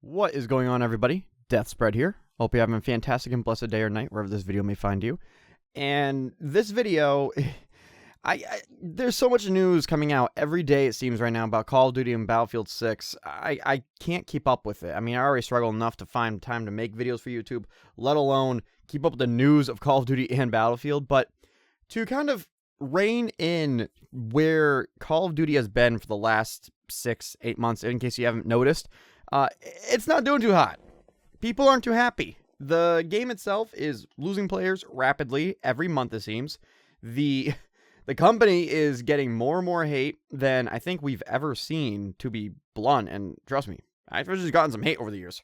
What is going on, everybody? Death Spread here. Hope you're having a fantastic and blessed day or night, wherever this video may find you. And this video, there's so much news coming out every day, it seems, right now about Call of Duty and Battlefield 6. I can't keep up with it. I mean, I already struggle enough to find time to make videos for YouTube, let alone keep up with the news of Call of Duty and Battlefield. But to kind of rein in where Call of Duty has been for the last 6-8 months, in case you haven't noticed, it's not doing too hot. People aren't too happy. The game itself is losing players rapidly every month, it seems. The company is getting more and more hate than I think we've ever seen, to be blunt. And trust me, Activision's gotten some hate over the years.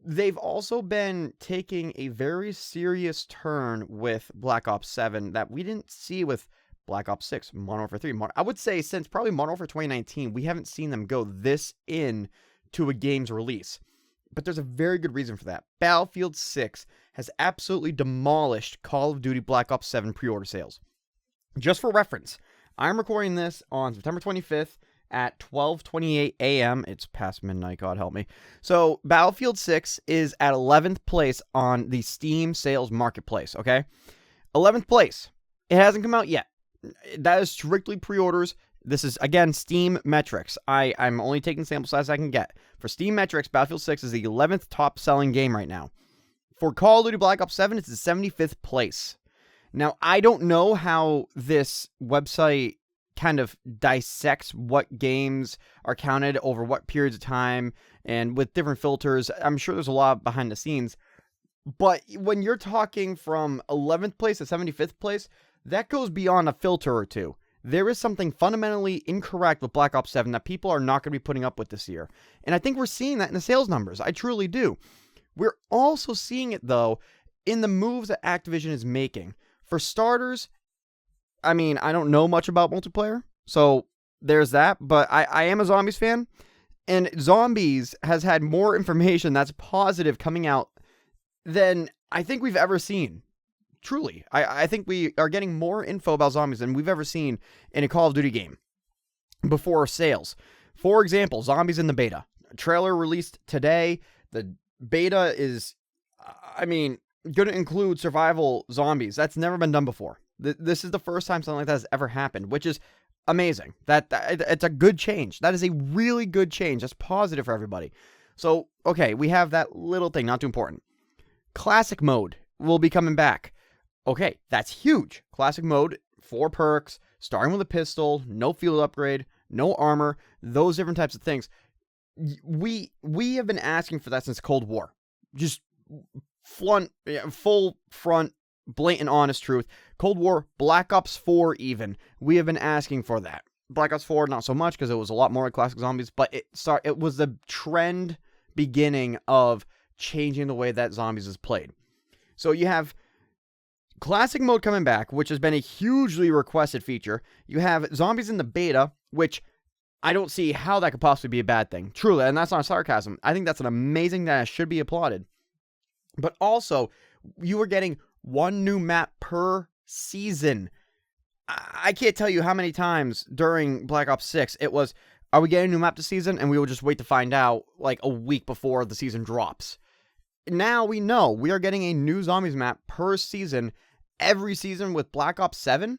They've also been taking a very serious turn with Black Ops 7 that we didn't see with Black Ops 6, Modern Warfare 3. I would say since probably Modern Warfare 2019, we haven't seen them go this in to a game's release. But there's a very good reason for that. Battlefield 6 has absolutely demolished Call of Duty Black Ops 7 pre-order sales. Just for reference, I'm recording this on September 25th at 12:28 a.m. It's past midnight, God help me. So Battlefield 6 is at 11th place on the Steam sales marketplace, okay? 11th place. It hasn't come out yet. That is strictly pre-orders. This is, again, Steam metrics. I'm only taking sample size I can get. For Steam metrics, Battlefield 6 is the 11th top-selling game right now. For Call of Duty Black Ops 7, it's the 75th place. Now, I don't know how this website kind of dissects what games are counted over what periods of time and with different filters. I'm sure there's a lot behind the scenes. But when you're talking from 11th place to 75th place, that goes beyond a filter or two. There is something fundamentally incorrect with Black Ops 7 that people are not going to be putting up with this year. And I think we're seeing that in the sales numbers. I truly do. We're also seeing it, though, in the moves that Activision is making. For starters, I mean, I don't know much about multiplayer, so there's that. But I am a Zombies fan, and Zombies has had more information that's positive coming out than I think we've ever seen. Truly, I think we are getting more info about zombies than we've ever seen in a Call of Duty game before sales. For example, Zombies in the beta. Trailer released today. The beta is, I mean, going to include survival zombies. That's never been done before. This is the first time something like that has ever happened, which is amazing. It's a good change. That is a really good change. That's positive for everybody. So, okay, we have that little thing, not too important. Classic mode will be coming back. Okay, that's huge. Classic mode, 4 perks, starting with a pistol, no field upgrade, no armor, those different types of things. We have been asking for that since Cold War. Just full front, blatant, honest truth. Cold War, Black Ops 4 even. We have been asking for that. Black Ops 4, not so much, because it was a lot more like classic zombies, but it was the trend beginning of changing the way that zombies is played. So you have Classic mode coming back, which has been a hugely requested feature. You have Zombies in the beta, which I don't see how that could possibly be a bad thing. Truly, and that's not sarcasm. I think that's an amazing that should be applauded. But also, you are getting 1 new map per season. I can't tell you how many times during Black Ops 6 it was, are we getting a new map this season? And we will just wait to find out like a week before the season drops. Now we know we are getting a new Zombies map per season. Every season with Black Ops 7,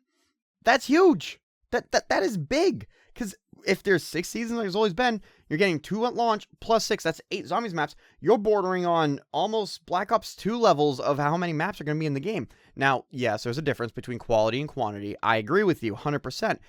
that's huge. That is big. Because if there's 6 seasons, like there's always been, you're getting 2 at launch, plus 6, that's 8 Zombies maps. You're bordering on almost Black Ops 2 levels of how many maps are going to be in the game. Now, yes, there's a difference between quality and quantity. I agree with you 100%.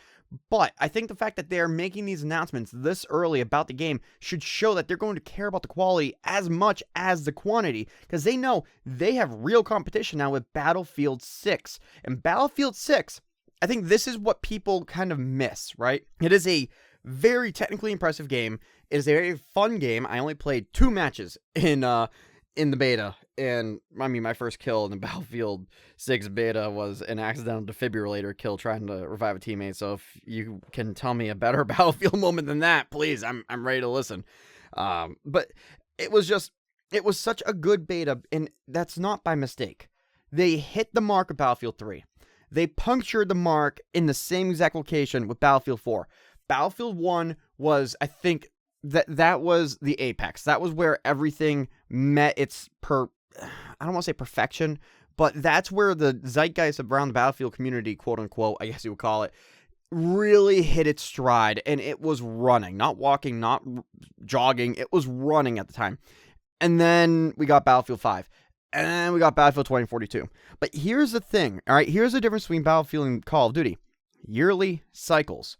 But I think the fact that they're making these announcements this early about the game should show that they're going to care about the quality as much as the quantity, because they know they have real competition now with Battlefield 6. And Battlefield 6, I think this is what people kind of miss, right? It is a very technically impressive game. It is a very fun game. I only played 2 matches in the beta, and I mean, my first kill in the Battlefield 6 beta was an accidental defibrillator kill trying to revive a teammate. So if you can tell me a better Battlefield moment than that, please, I'm ready to listen. But it was such a good beta, and that's not by mistake. They hit the mark of Battlefield 3. They punctured the mark in the same exact location with Battlefield 4. Battlefield 1 was, I think, that was the apex. That was where everything met its I don't want to say perfection, but that's where the zeitgeist around the Battlefield community, quote unquote, I guess you would call it, really hit its stride, and it was running, not walking, not jogging. It was running at the time. And then we got Battlefield 5, and then we got Battlefield 2042. But here's the thing, all right? Here's the difference between Battlefield and Call of Duty. Yearly cycles.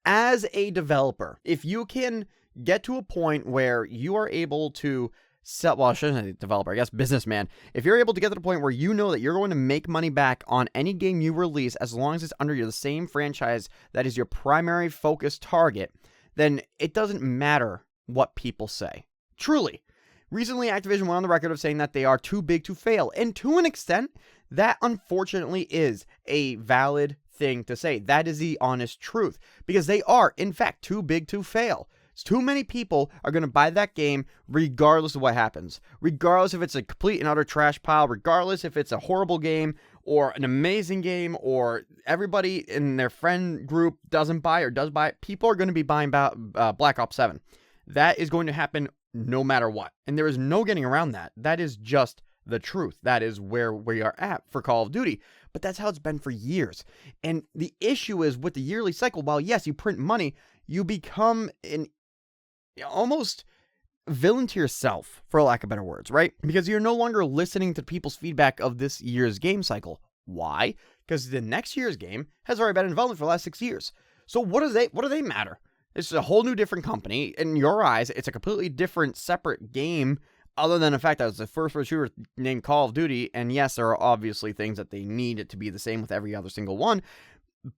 As a developer, if you can get to a point where you are able to sell, well, I shouldn't say developer, I guess businessman. If you're able to get to the point where you know that you're going to make money back on any game you release, as long as it's under the same franchise that is your primary focus target, then it doesn't matter what people say. Truly. Recently, Activision went on the record of saying that they are too big to fail. And to an extent, that unfortunately is a valid thing to say. That is the honest truth. Because they are, in fact, too big to fail. Too many people are going to buy that game regardless of what happens. Regardless if it's a complete and utter trash pile. Regardless if it's a horrible game or an amazing game or everybody in their friend group doesn't buy or does buy it. People are going to be buying Black Ops 7. That is going to happen no matter what. And there is no getting around that. That is just the truth. That is where we are at for Call of Duty. But that's how it's been for years. And the issue is with the yearly cycle, while yes, you print money, you become an almost villain to yourself, for lack of better words, right? Because you're no longer listening to people's feedback of this year's game cycle. Why? Because the next year's game has already been in development for the last 6 years. So what do they matter? It's a whole new different company. In your eyes, it's a completely different, separate game, other than the fact that it's a first-person shooter named Call of Duty. And yes, there are obviously things that they need it to be the same with every other single one.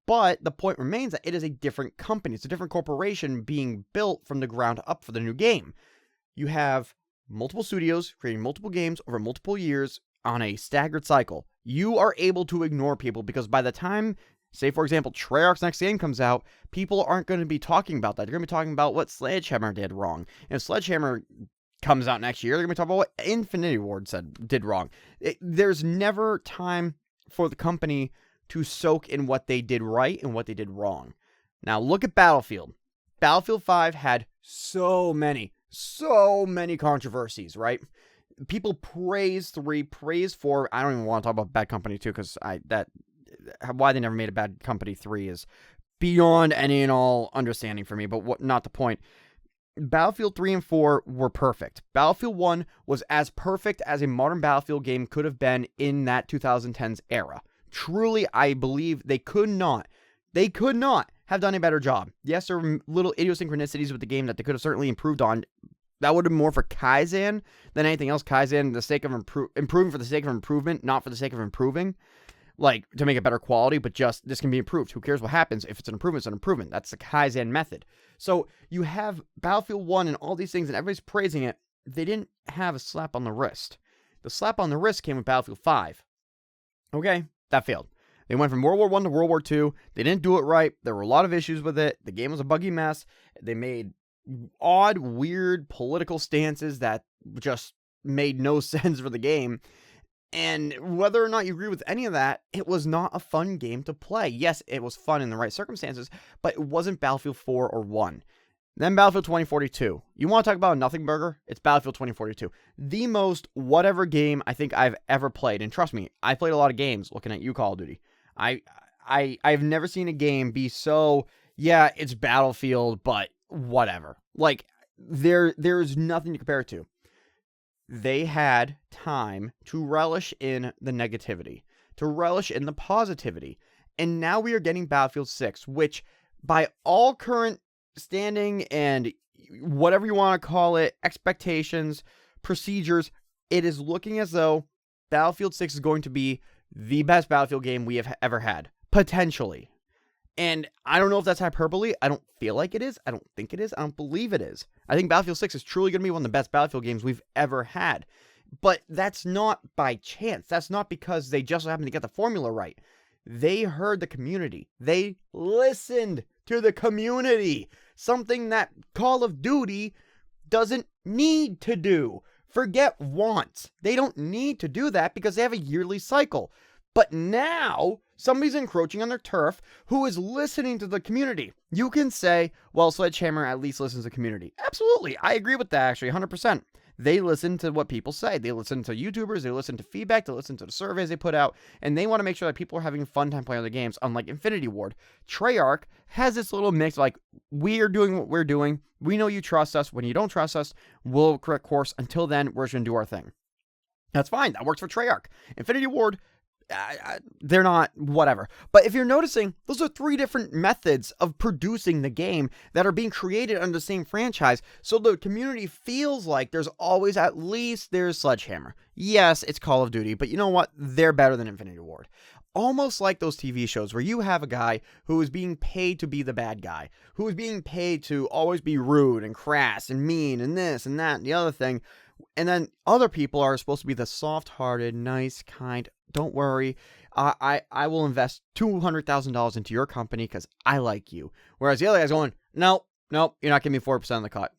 But the point remains that it is a different company. It's a different corporation being built from the ground up for the new game. You have multiple studios creating multiple games over multiple years on a staggered cycle. You are able to ignore people because by the time, say for example, Treyarch's next game comes out, people aren't going to be talking about that. They're going to be talking about what Sledgehammer did wrong. And if Sledgehammer comes out next year, they're going to be talking about what Infinity Ward did wrong. There's never time for the company to soak in what they did right and what they did wrong. Now look at Battlefield. Battlefield 5 had so many controversies, right? People praise 3, praise 4. I don't even want to talk about Bad Company 2 because why they never made a Bad Company 3 is beyond any and all understanding for me, but not the point. Battlefield 3 and 4 were perfect. Battlefield 1 was as perfect as a modern Battlefield game could have been in that 2010s era. Truly, I believe they could not have done a better job. Yes, there were little idiosyncronicities with the game that they could have certainly improved on. That would have been more for Kaizen than anything else. Kaizen, the sake of improving for the sake of improvement, not for the sake of improving. Like, to make it better quality, but just, this can be improved. Who cares what happens? If it's an improvement, it's an improvement. That's the Kaizen method. So, you have Battlefield 1 and all these things, and everybody's praising it. They didn't have a slap on the wrist. The slap on the wrist came with Battlefield 5. Okay? That failed. They went from World War I to World War II. They didn't do it right. There were a lot of issues with it. The game was a buggy mess. They made odd, weird political stances that just made no sense for the game. And whether or not you agree with any of that, it was not a fun game to play. Yes, it was fun in the right circumstances, but it wasn't Battlefield 4 or 1. Then Battlefield 2042. You want to talk about a nothing burger? It's Battlefield 2042. The most whatever game I think I've ever played. And trust me, I played a lot of games looking at you, Call of Duty. I've never seen a game be so, yeah, it's Battlefield, but whatever. Like, there's nothing to compare it to. They had time to relish in the negativity, to relish in the positivity. And now we are getting Battlefield 6, which by all current standing and whatever you want to call it, expectations, procedures, it is looking as though Battlefield 6 is going to be the best Battlefield game we have ever had. Potentially. And I don't know if that's hyperbole. I don't feel like it is. I don't think it is. I don't believe it is. I think Battlefield 6 is truly going to be one of the best Battlefield games we've ever had. But that's not by chance. That's not because they just happened to get the formula right. They heard the community. They listened to the community. Something that Call of Duty doesn't need to do. Forget wants. They don't need to do that because they have a yearly cycle. But now Somebody's encroaching on their turf who is listening to the community. You can say, well, Sledgehammer at least listens to the community. Absolutely. I agree with that, actually, 100%. They listen to what people say. They listen to YouTubers. They listen to feedback. They listen to the surveys they put out. And they want to make sure that people are having a fun time playing the games, unlike Infinity Ward. Treyarch has this little mix like, we're doing what we're doing. We know you trust us. When you don't trust us, we'll correct course. Until then, we're just going to do our thing. That's fine. That works for Treyarch. Infinity Ward, they're not whatever. But if you're noticing, those are 3 different methods of producing the game that are being created under the same franchise. So the community feels like there's always at least there's Sledgehammer. Yes, it's Call of Duty, but you know what? They're better than Infinity Ward. Almost like those TV shows where you have a guy who is being paid to be the bad guy, who is being paid to always be rude and crass and mean and this and that and the other thing. And then other people are supposed to be the soft-hearted, nice, kind, don't worry, I will invest $200,000 into your company because I like you. Whereas the other guy's going, no, you're not giving me 4% of the cut.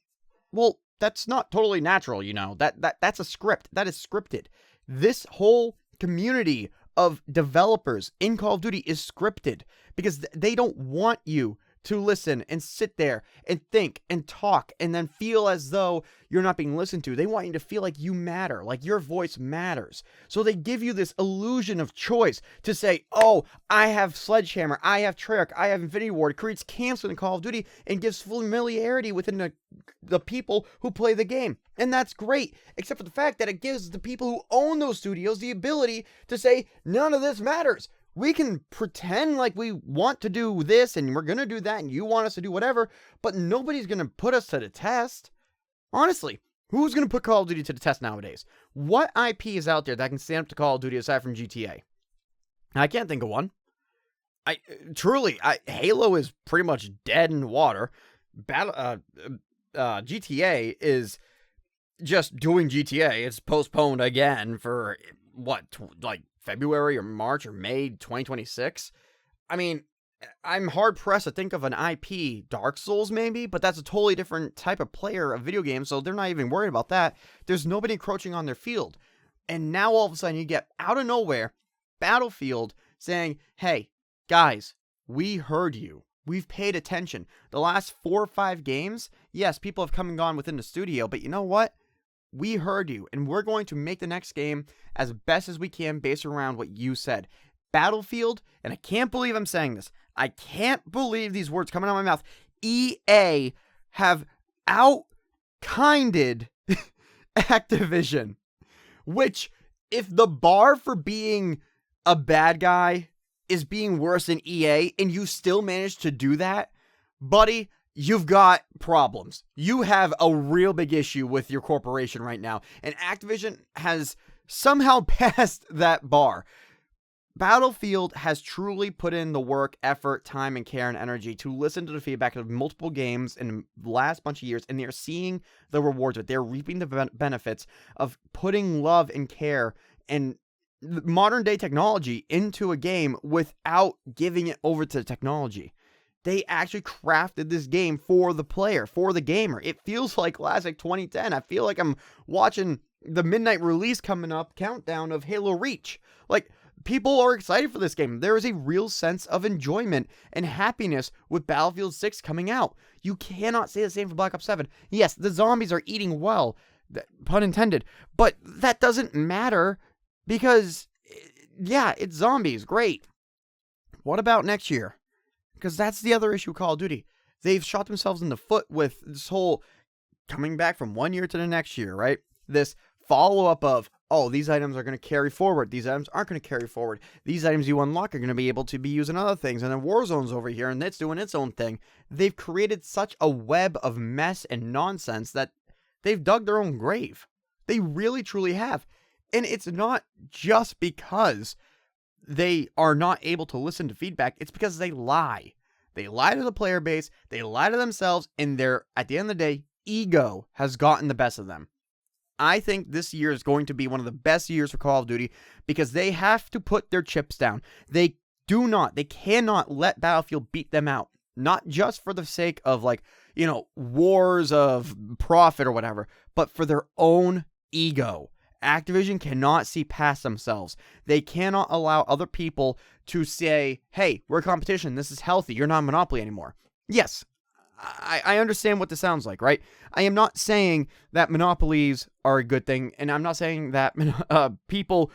Well, that's not totally natural, you know. That's a script. That is scripted. This whole community of developers in Call of Duty is scripted because they don't want you to listen and sit there and think and talk and then feel as though you're not being listened to. They want you to feel like you matter, like your voice matters. So they give you this illusion of choice to say, oh, I have Sledgehammer, I have Treyarch, I have Infinity Ward. It creates camps in Call of Duty and gives familiarity within the people who play the game. And that's great, except for the fact that it gives the people who own those studios the ability to say, none of this matters. We can pretend like we want to do this and we're going to do that and you want us to do whatever, but nobody's going to put us to the test. Honestly, who's going to put Call of Duty to the test nowadays? What IP is out there that can stand up to Call of Duty aside from GTA? I can't think of one. Halo is pretty much dead in the water. GTA is just doing GTA. It's postponed again for February or March or May 2026. I mean, I'm hard-pressed to think of an IP, Dark Souls maybe, but that's a totally different type of player of video games, so they're not even worried about that. There's nobody encroaching on their field. And now all of a sudden you get, out of nowhere, Battlefield saying, hey, guys, we heard you. We've paid attention. The last 4 or 5 games, yes, people have come and gone within the studio, but you know what? We heard you, and we're going to make the next game as best as we can based around what you said. Battlefield, and I can't believe I'm saying this. I can't believe these words coming out of my mouth. EA have out-kinded Activision, which, if the bar for being a bad guy is being worse than EA, and you still manage to do that, buddy, you've got problems. You have a real big issue with your corporation right now. And Activision has somehow passed that bar. Battlefield has truly put in the work, effort, time, and care and energy to listen to the feedback of multiple games in the last bunch of years, and they're seeing the rewards of it. They're reaping the benefits of putting love and care and modern day technology into a game without giving it over to the technology. They actually crafted this game for the player, for the gamer. It feels like classic 2010. I feel like I'm watching the midnight release coming up countdown of Halo Reach. Like, people are excited for this game. There is a real sense of enjoyment and happiness with Battlefield 6 coming out. You cannot say the same for Black Ops 7. Yes, the zombies are eating well, pun intended, but that doesn't matter because, yeah, it's zombies. Great. What about next year? Because that's the other issue with Call of Duty. They've shot themselves in the foot with this whole coming back from one year to the next year, right? This follow-up of, oh, these items are going to carry forward. These items aren't going to carry forward. These items you unlock are going to be able to be used in other things. And then Warzone's over here, and it's doing its own thing. They've created such a web of mess and nonsense that they've dug their own grave. They really, truly have. And it's not just because they are not able to listen to feedback. It's because they lie. They lie to the player base. They lie to themselves. And at the end of the day, ego has gotten the best of them. I think this year is going to be one of the best years for Call of Duty because they have to put their chips down. They cannot let Battlefield beat them out. Not just for the sake of wars of profit or whatever, but for their own ego. Activision cannot see past themselves. They cannot allow other people to say, hey, we're competition. This is healthy. You're not a monopoly anymore. Yes, I understand what this sounds like, right? I am not saying that monopolies are a good thing, and I'm not saying that people,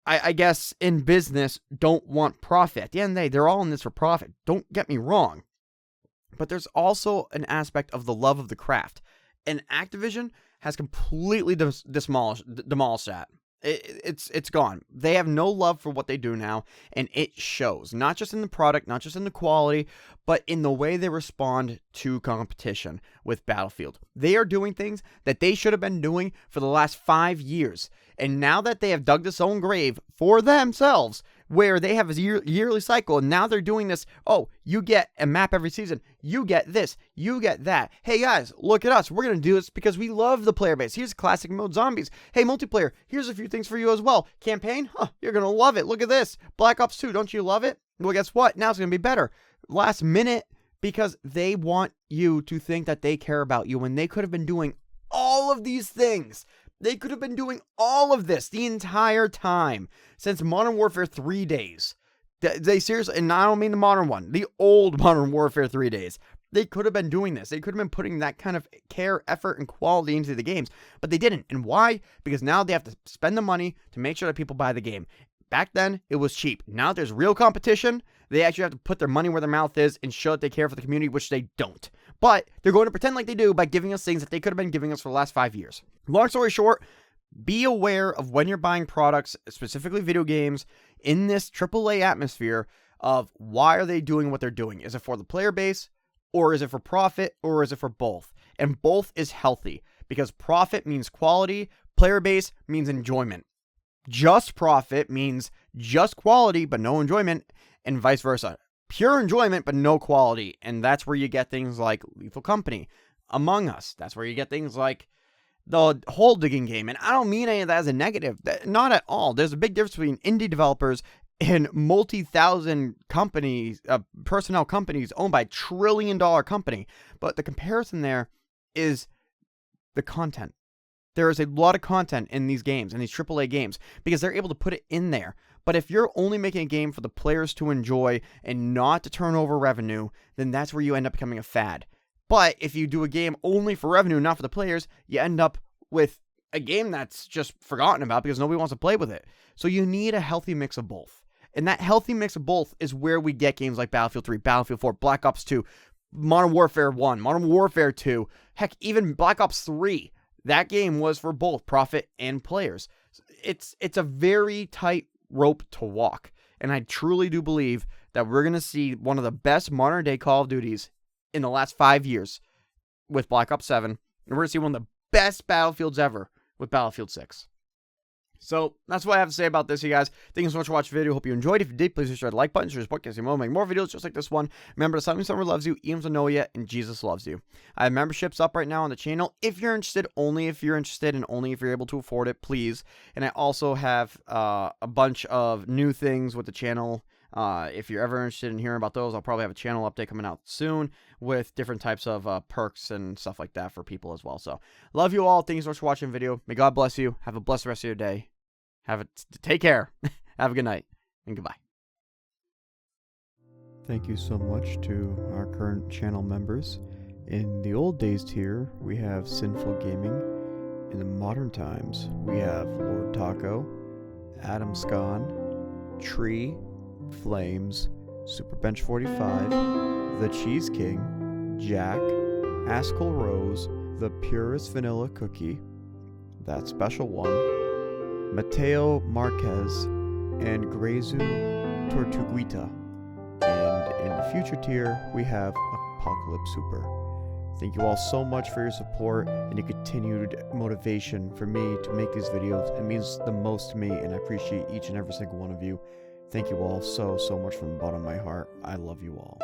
I guess, in business don't want profit. At the end of the day, they're all in this for profit. Don't get me wrong. But there's also an aspect of the love of the craft. And Activision has completely demolished that. It's gone. They have no love for what they do now, and it shows. Not just in the product, not just in the quality, but in the way they respond to competition with Battlefield. They are doing things that they should have been doing for the last 5 years. And now that they have dug this own grave for themselves, where they have a yearly cycle, and now they're doing this, oh, you get a map every season, you get this, you get that. Hey guys, look at us, we're going to do this because we love the player base. Here's classic mode zombies. Hey, multiplayer, here's a few things for you as well. Campaign, you're going to love it. Look at this. Black Ops 2, don't you love it? Well, guess what? Now it's going to be better. Last minute, because they want you to think that they care about you when they could have been doing all of these things. They could have been doing all of this the entire time since Modern Warfare 3 days. They seriously, and I don't mean the modern one, the old Modern Warfare 3 days. They could have been doing this. They could have been putting that kind of care, effort, and quality into the games, but they didn't. And why? Because now they have to spend the money to make sure that people buy the game. Back then, it was cheap. Now there's real competition. They actually have to put their money where their mouth is and show that they care for the community, which they don't. But they're going to pretend like they do by giving us things that they could have been giving us for the last 5 years. Long story short, be aware of when you're buying products, specifically video games, in this AAA atmosphere of why are they doing what they're doing? Is it for the player base, or is it for profit, or is it for both? And both is healthy, because profit means quality, player base means enjoyment. Just profit means just quality but no enjoyment, and vice versa. Pure enjoyment but no quality, and that's where you get things like Lethal Company, Among Us. That's where you get things like the hole digging game, and I don't mean any of that as a negative. Not at all. There's a big difference between indie developers and multi-thousand companies, personnel companies owned by trillion-dollar company. But the comparison there is the content. There is a lot of content in these games, in these AAA games, because they're able to put it in there. But if you're only making a game for the players to enjoy and not to turn over revenue, then that's where you end up becoming a fad. But if you do a game only for revenue, not for the players, you end up with a game that's just forgotten about because nobody wants to play with it. So you need a healthy mix of both. And that healthy mix of both is where we get games like Battlefield 3, Battlefield 4, Black Ops 2, Modern Warfare 1, Modern Warfare 2, heck, even Black Ops 3. That game was for both profit and players. It's a very tight rope to walk. And I truly do believe that we're going to see one of the best modern day Call of Duties in the last 5 years with Black Ops 7. And we're going to see one of the best Battlefields ever with Battlefield 6. So that's what I have to say about this, you guys. Thank you so much for watching the video. Hope you enjoyed. If you did, please share the like button, share this podcast, and we'll make more videos just like this one. Remember, something someone loves you, even if know you, and Jesus loves you. I have memberships up right now on the channel. If you're interested, only if you're interested, and only if you're able to afford it, please. And I also have a bunch of new things with the channel. If you're ever interested in hearing about those, I'll probably have a channel update coming out soon with different types of perks and stuff like that for people as well. So, love you all. Thank you so much for watching the video. May God bless you. Have a blessed rest of your day. Take care. Have a good night, and goodbye. Thank you so much to our current channel members. In the old days tier, we have Sinful Gaming. In the modern times, we have Lord Taco, Adam Scon, Tree, Flames, Superbench 45, The Cheese King, Jack, Askell Rose, The Purest Vanilla Cookie, That Special One, Mateo Marquez, and Grezu Tortuguita. And in the future tier, we have Apocalypse Super. Thank you all so much for your support and your continued motivation for me to make these videos. It means the most to me, and I appreciate each and every single one of you. Thank you all so much from the bottom of my heart. I love you all.